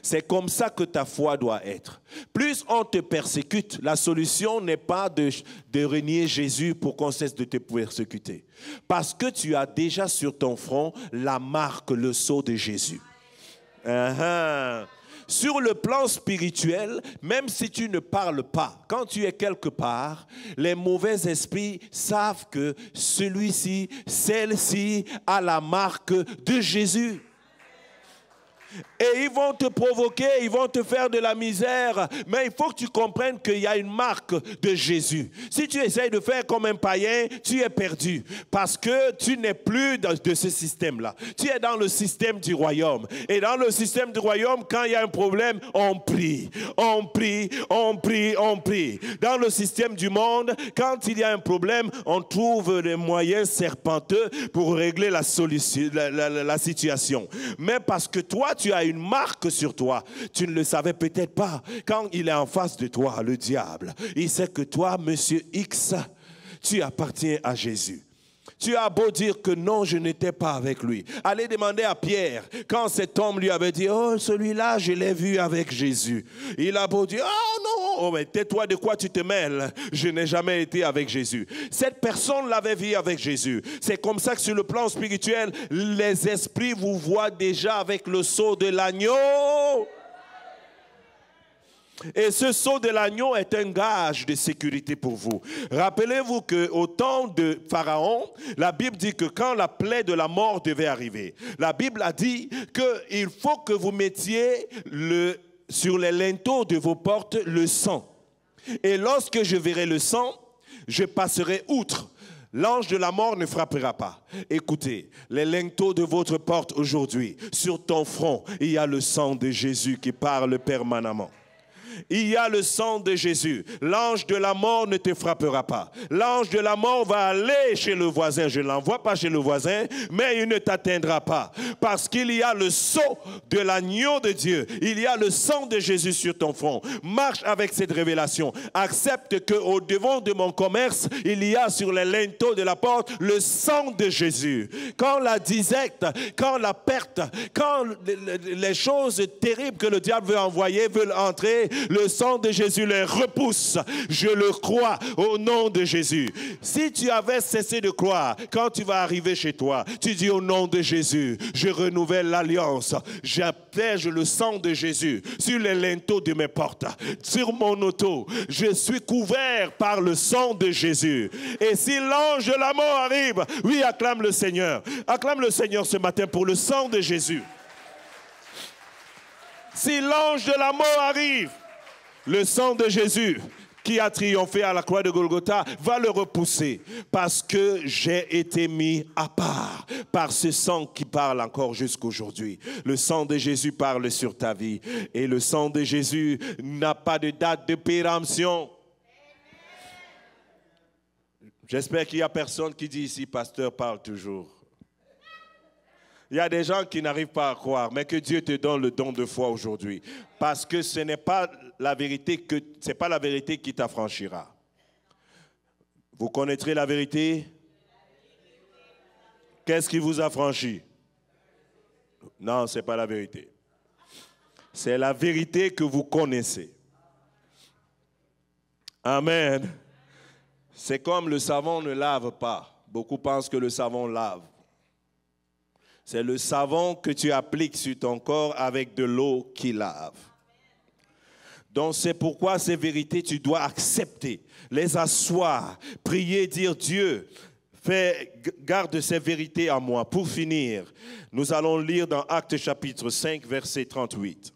Speaker 2: C'est comme ça que ta foi doit être. Plus on te persécute, la solution n'est pas de renier Jésus pour qu'on cesse de te persécuter. Parce que tu as déjà sur ton front la marque, le sceau de Jésus. Sur le plan spirituel, même si tu ne parles pas, quand tu es quelque part, les mauvais esprits savent que celui-ci, celle-ci a la marque de Jésus. Et ils vont te provoquer, ils vont te faire de la misère. Mais il faut que tu comprennes qu'il y a une marque de Jésus. Si tu essayes de faire comme un païen, tu es perdu. Parce que tu n'es plus de ce système-là. Tu es dans le système du royaume. Et dans le système du royaume, quand il y a un problème, on prie. On prie, on prie, on prie. Dans le système du monde, quand il y a un problème, on trouve des moyens serpenteux pour régler la situation. Mais parce que toi, tu as une marque sur toi. Tu ne le savais peut-être pas. Quand il est en face de toi, le diable, il sait que toi, monsieur X, tu appartiens à Jésus. Tu as beau dire que non, je n'étais pas avec lui. Allez demander à Pierre, quand cet homme lui avait dit, oh, celui-là, je l'ai vu avec Jésus. Il a beau dire, oh non, oh, mais tais-toi, de quoi tu te mêles? Je n'ai jamais été avec Jésus. Cette personne l'avait vu avec Jésus. C'est comme ça que sur le plan spirituel, les esprits vous voient déjà avec le sceau de l'agneau. Et ce sceau de l'agneau est un gage de sécurité pour vous. Rappelez-vous qu'au temps de Pharaon, la Bible dit que quand la plaie de la mort devait arriver, la Bible a dit qu'il faut que vous mettiez sur les linteaux de vos portes le sang. Et lorsque je verrai le sang, je passerai outre. L'ange de la mort ne frappera pas. Écoutez, les linteaux de votre porte aujourd'hui, sur ton front, il y a le sang de Jésus qui parle permanemment. Il y a le sang de Jésus. L'ange de la mort ne te frappera pas. L'ange de la mort va aller chez le voisin. Je ne l'envoie pas chez le voisin, mais il ne t'atteindra pas. Parce qu'il y a le sceau de l'agneau de Dieu. Il y a le sang de Jésus sur ton front. Marche avec cette révélation. Accepte qu'au devant de mon commerce, il y a sur les linteaux de la porte le sang de Jésus. Quand la disette, quand la perte, quand les choses terribles que le diable veut envoyer veulent entrer, le sang de Jésus les repousse. Je le crois au nom de Jésus. Si tu avais cessé de croire, quand tu vas arriver chez toi, tu dis au nom de Jésus, je renouvelle l'alliance. J'appelle le sang de Jésus sur les linteaux de mes portes, sur mon auto. Je suis couvert par le sang de Jésus. Et si l'ange de la mort arrive, oui, acclame le Seigneur. Acclame le Seigneur ce matin pour le sang de Jésus. Si l'ange de la mort arrive, le sang de Jésus qui a triomphé à la croix de Golgotha va le repousser parce que j'ai été mis à part par ce sang qui parle encore jusqu'aujourd'hui. Le sang de Jésus parle sur ta vie et le sang de Jésus n'a pas de date de péremption. J'espère qu'il n'y a personne qui dit ici, pasteur parle toujours. Il y a des gens qui n'arrivent pas à croire, mais que Dieu te donne le don de foi aujourd'hui. Parce que ce n'est pas la vérité qui t'affranchira. Vous connaîtrez la vérité? Qu'est-ce qui vous affranchit? Non, ce n'est pas la vérité. C'est la vérité que vous connaissez. Amen. C'est comme le savon ne lave pas. Beaucoup pensent que le savon lave. C'est le savon que tu appliques sur ton corps avec de l'eau qui lave. Donc c'est pourquoi ces vérités, tu dois accepter, les asseoir, prier, dire Dieu, garde ces vérités à moi. Pour finir, nous allons lire dans Actes chapitre 5, verset 38.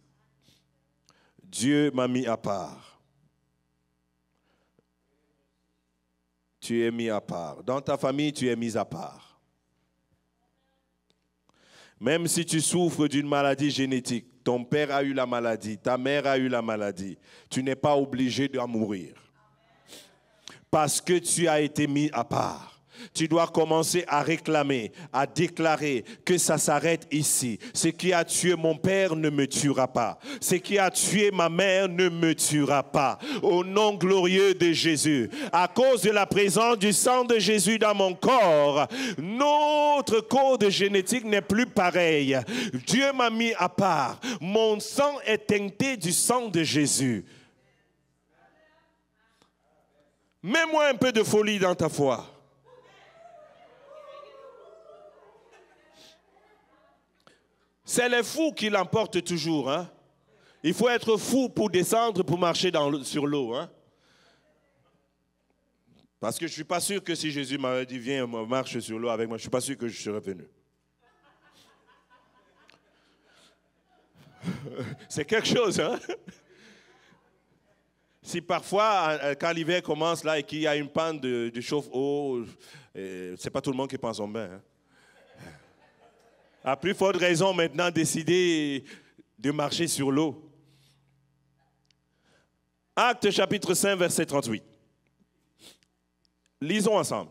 Speaker 2: Dieu m'a mis à part. Tu es mis à part. Dans ta famille, tu es mis à part. Même si tu souffres d'une maladie génétique, ton père a eu la maladie, ta mère a eu la maladie, tu n'es pas obligé d'en mourir. Parce que tu as été mis à part. Tu dois commencer à réclamer, à déclarer que ça s'arrête ici. Ce qui a tué mon père ne me tuera pas. Ce qui a tué ma mère ne me tuera pas. Au nom glorieux de Jésus, à cause de la présence du sang de Jésus dans mon corps, notre code génétique n'est plus pareil. Dieu m'a mis à part. Mon sang est teinté du sang de Jésus. Mets-moi un peu de folie dans ta foi. C'est les fous qui l'emportent toujours. Hein? Il faut être fou pour descendre, pour marcher sur l'eau. Hein? Parce que je ne suis pas sûr que si Jésus m'avait dit, viens, marche sur l'eau avec moi, je ne suis pas sûr que je serais venu. C'est quelque chose, hein? Si parfois, quand l'hiver commence là et qu'il y a une panne de chauffe-eau, ce n'est pas tout le monde qui pense en bain. Hein? À plus forte raison maintenant décider de marcher sur l'eau. Actes chapitre 5, verset 38. Lisons ensemble.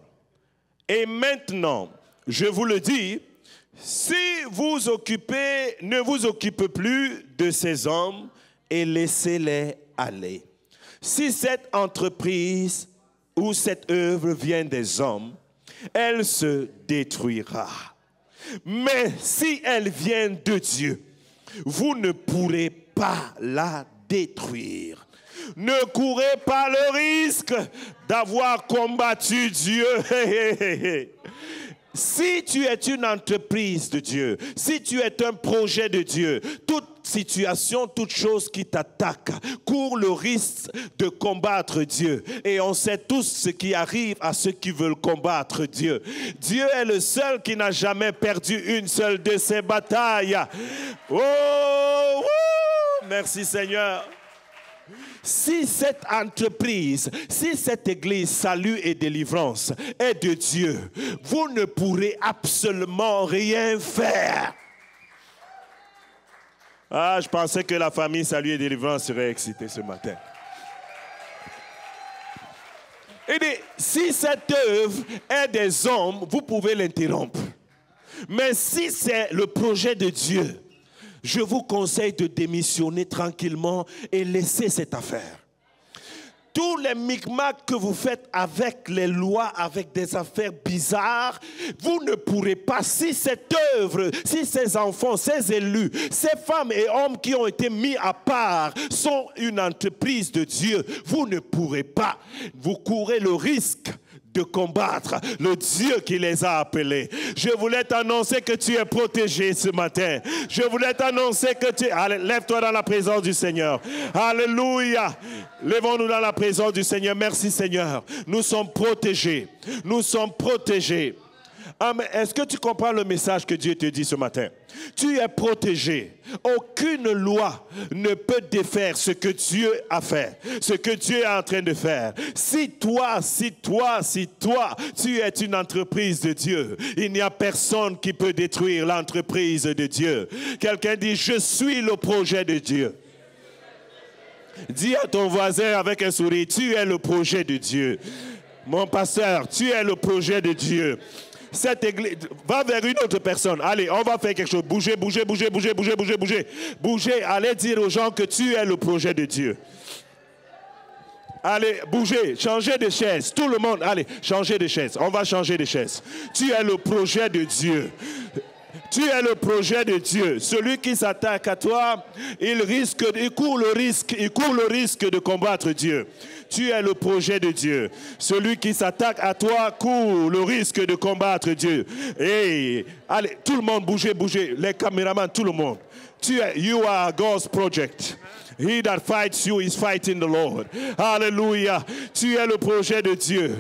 Speaker 2: Et maintenant, je vous le dis, si vous occupez, ne vous occupez plus de ces hommes et laissez-les aller. Si cette entreprise ou cette œuvre vient des hommes, elle se détruira. Mais si elle vient de Dieu, vous ne pourrez pas la détruire. Ne courez pas le risque d'avoir combattu Dieu. Si tu es une entreprise de Dieu, si tu es un projet de Dieu, toute situation, toute chose qui t'attaque, court le risque de combattre Dieu. Et on sait tous ce qui arrive à ceux qui veulent combattre Dieu. Dieu est le seul qui n'a jamais perdu une seule de ses batailles. Oh, merci Seigneur. si cette entreprise, si cette église salut et délivrance est de Dieu, vous ne pourrez absolument rien faire. Ah, je pensais que la famille salut et délivrance serait excitée ce matin. Il dit, si cette œuvre est des hommes, vous pouvez l'interrompre. Mais si c'est le projet de Dieu, je vous conseille de démissionner tranquillement et laisser cette affaire. Tous les micmacs que vous faites avec les lois, avec des affaires bizarres, vous ne pourrez pas, si cette œuvre, si ces enfants, ces élus, ces femmes et hommes qui ont été mis à part sont une entreprise de Dieu, vous ne pourrez pas. Vous courez le risque de combattre le Dieu qui les a appelés. Je voulais t'annoncer que tu es protégé ce matin. Je voulais t'annoncer que tu... Allez, lève-toi dans la présence du Seigneur. Alléluia. Lèvons-nous dans la présence du Seigneur. Merci Seigneur. Nous sommes protégés. Nous sommes protégés. Amen. Est-ce que tu comprends le message que Dieu te dit ce matin? Tu es protégé. Aucune loi ne peut défaire ce que Dieu a fait, ce que Dieu est en train de faire. Si toi, tu es une entreprise de Dieu, il n'y a personne qui peut détruire l'entreprise de Dieu. Quelqu'un dit, je suis le projet de Dieu. Dis à ton voisin avec un sourire, tu es le projet de Dieu. Mon pasteur, tu es le projet de Dieu. Cette église, va vers une autre personne. Allez, on va faire quelque chose. Bougez. Bougez, allez dire aux gens que tu es le projet de Dieu. Allez, bougez, changez de chaise. Tout le monde, allez, changez de chaise. On va changer de chaise. Tu es le projet de Dieu. Tu es le projet de Dieu. Celui qui s'attaque à toi, il court le risque de combattre Dieu. Tu es le projet de Dieu. Celui qui s'attaque à toi court le risque de combattre Dieu. Hey, allez, tout le monde, bougez. Les caméramans, tout le monde. You are God's project. He that fights you is fighting the Lord. Hallelujah. Tu es le projet de Dieu.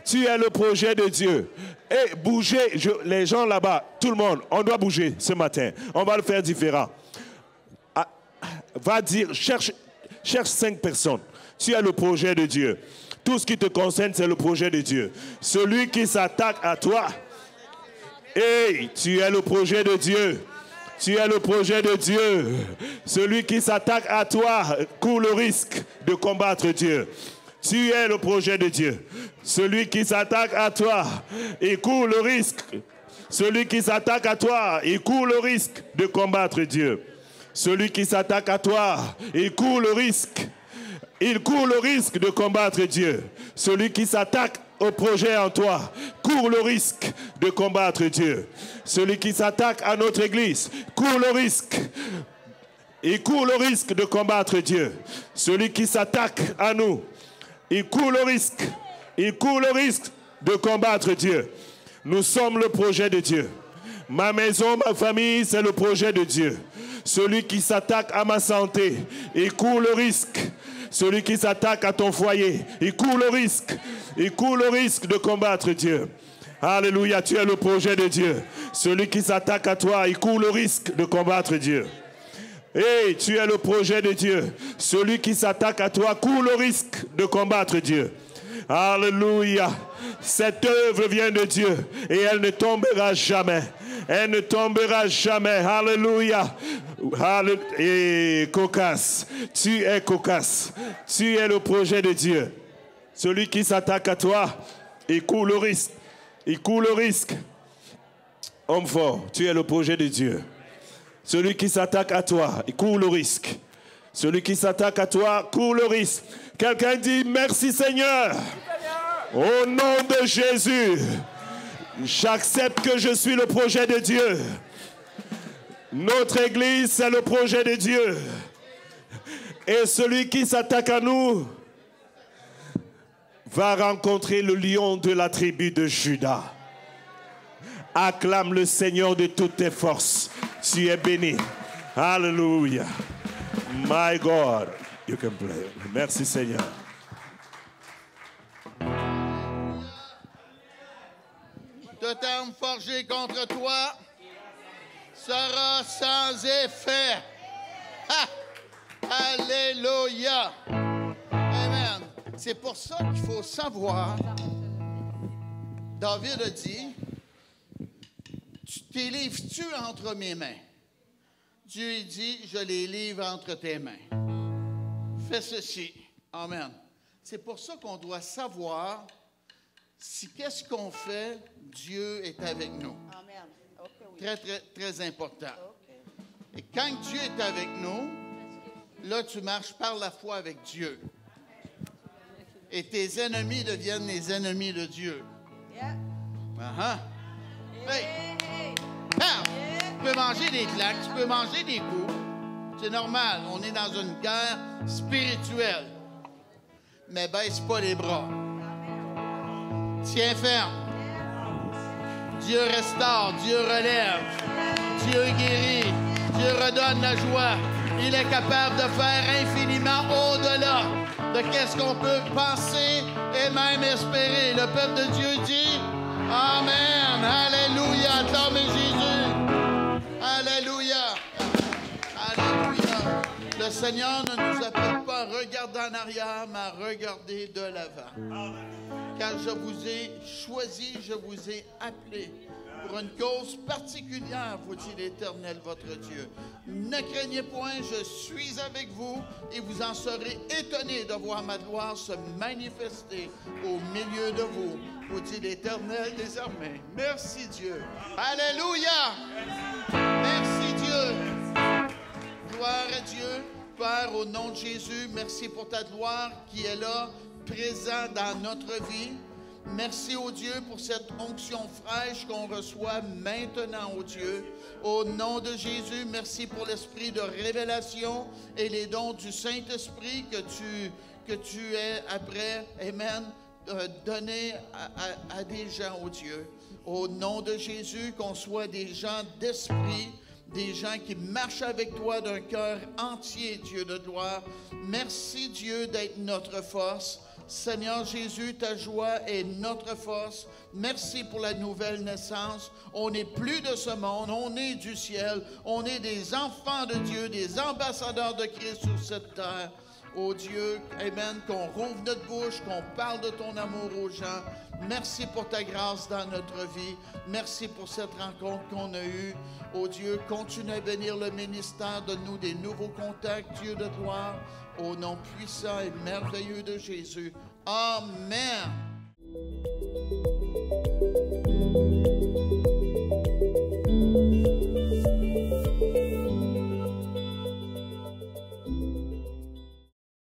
Speaker 2: Tu es le projet de Dieu. Et bougez, les gens là-bas, tout le monde, on doit bouger ce matin. On va le faire différent. Va dire, cherche 5 personnes. Tu es le projet de Dieu. Tout ce qui te concerne, c'est le projet de Dieu. Celui qui s'attaque à toi, hey, tu es le projet de Dieu. Tu es le projet de Dieu. Celui qui s'attaque à toi court le risque de combattre Dieu. Tu es le projet de Dieu. Celui qui s'attaque à toi, il court le risque. Celui qui s'attaque à toi, il court le risque de combattre Dieu. Celui qui s'attaque à toi, il court le risque. Il court le risque de combattre Dieu. Celui qui s'attaque au projet en toi court le risque de combattre Dieu. Celui qui s'attaque à notre église court le risque. Il court le risque de combattre Dieu. Celui qui s'attaque à nous, il court le risque. Il court le risque de combattre Dieu. Nous sommes le projet de Dieu. Ma maison, ma famille, c'est le projet de Dieu. Celui qui s'attaque à ma santé, il court le risque. Celui qui s'attaque à ton foyer, il court le risque. Il court le risque de combattre Dieu. Alléluia, tu es le projet de Dieu. Celui qui s'attaque à toi, il court le risque de combattre Dieu. Hey, tu es le projet de Dieu. Celui qui s'attaque à toi court le risque de combattre Dieu. Alléluia. Cette œuvre vient de Dieu et elle ne tombera jamais. Elle ne tombera jamais. Alléluia. Et cocasse. Tu es cocasse. Tu es le projet de Dieu. Celui qui s'attaque à toi, il court le risque. Il court le risque. Homme fort, tu es le projet de Dieu. Celui qui s'attaque à toi, il court le risque. Celui qui s'attaque à toi, court le risque. Quelqu'un dit merci Seigneur. Au nom de Jésus, j'accepte que je suis le projet de Dieu. Notre église, c'est le projet de Dieu. Et celui qui s'attaque à nous va rencontrer le lion de la tribu de Juda. Acclame le Seigneur de toutes tes forces. Tu es béni. Alléluia. My God. You can play. Merci Seigneur.
Speaker 1: Toute arme forgée contre toi sera sans effet. Ha! Alléluia. C'est pour ça qu'il faut savoir, David a dit, tes livres-tu entre mes mains? Dieu dit, je les livre entre tes mains. Fais ceci. Amen. C'est pour ça qu'on doit savoir si qu'est-ce qu'on fait, Dieu est avec nous.
Speaker 3: Amen. Okay, oui.
Speaker 1: Très, très, très important.
Speaker 3: Okay.
Speaker 1: Et quand Dieu est avec nous, là, tu marches par la foi avec Dieu. Et tes ennemis deviennent les ennemis de Dieu.
Speaker 3: Yeah.
Speaker 1: Hey!
Speaker 3: Hey.
Speaker 1: Bam! Tu peux manger des claques, tu peux manger des coups. C'est normal, on est dans une guerre spirituelle. Mais baisse pas les bras. Tiens ferme. Dieu restaure, Dieu relève, Dieu guérit, Dieu redonne la joie. Il est capable de faire infiniment au-delà de qu'est-ce qu'on peut penser et même espérer. Le peuple de Dieu dit Amen. Alléluia. Acclamez Jésus. Alléluia. Alléluia. Le Seigneur ne nous appelle pas à regarder en arrière, mais à regarder de l'avant. Car je vous ai choisi, je vous ai appelé pour une cause particulière, vous dit l'Éternel, votre Dieu. Ne craignez point, je suis avec vous et vous en serez étonnés de voir ma gloire se manifester au milieu de vous, vous dit l'Éternel des armées. Merci Dieu. Alléluia. Merci Dieu. Gloire à Dieu. Père, au nom de Jésus, merci pour ta gloire qui est là, présent dans notre vie. Merci, ô Dieu, pour cette onction fraîche qu'on reçoit maintenant, ô Dieu. Au nom de Jésus, merci pour l'esprit de révélation et les dons du Saint-Esprit que tu es après, amen, donné à des gens, ô Dieu. Au nom de Jésus, qu'on soit des gens d'esprit, des gens qui marchent avec toi d'un cœur entier, Dieu de gloire. Merci, Dieu, d'être notre force. Seigneur Jésus, ta joie est notre force. Merci pour la nouvelle naissance. On n'est plus de ce monde, on est du ciel. On est des enfants de Dieu, des ambassadeurs de Christ sur cette terre. Oh Dieu, amen, qu'on rouvre notre bouche, qu'on parle de ton amour aux gens. Merci pour ta grâce dans notre vie. Merci pour cette rencontre qu'on a eue. Oh Dieu, continue à bénir le ministère, donne-nous des nouveaux contacts, Dieu de gloire. Au nom puissant et merveilleux de Jésus. Amen.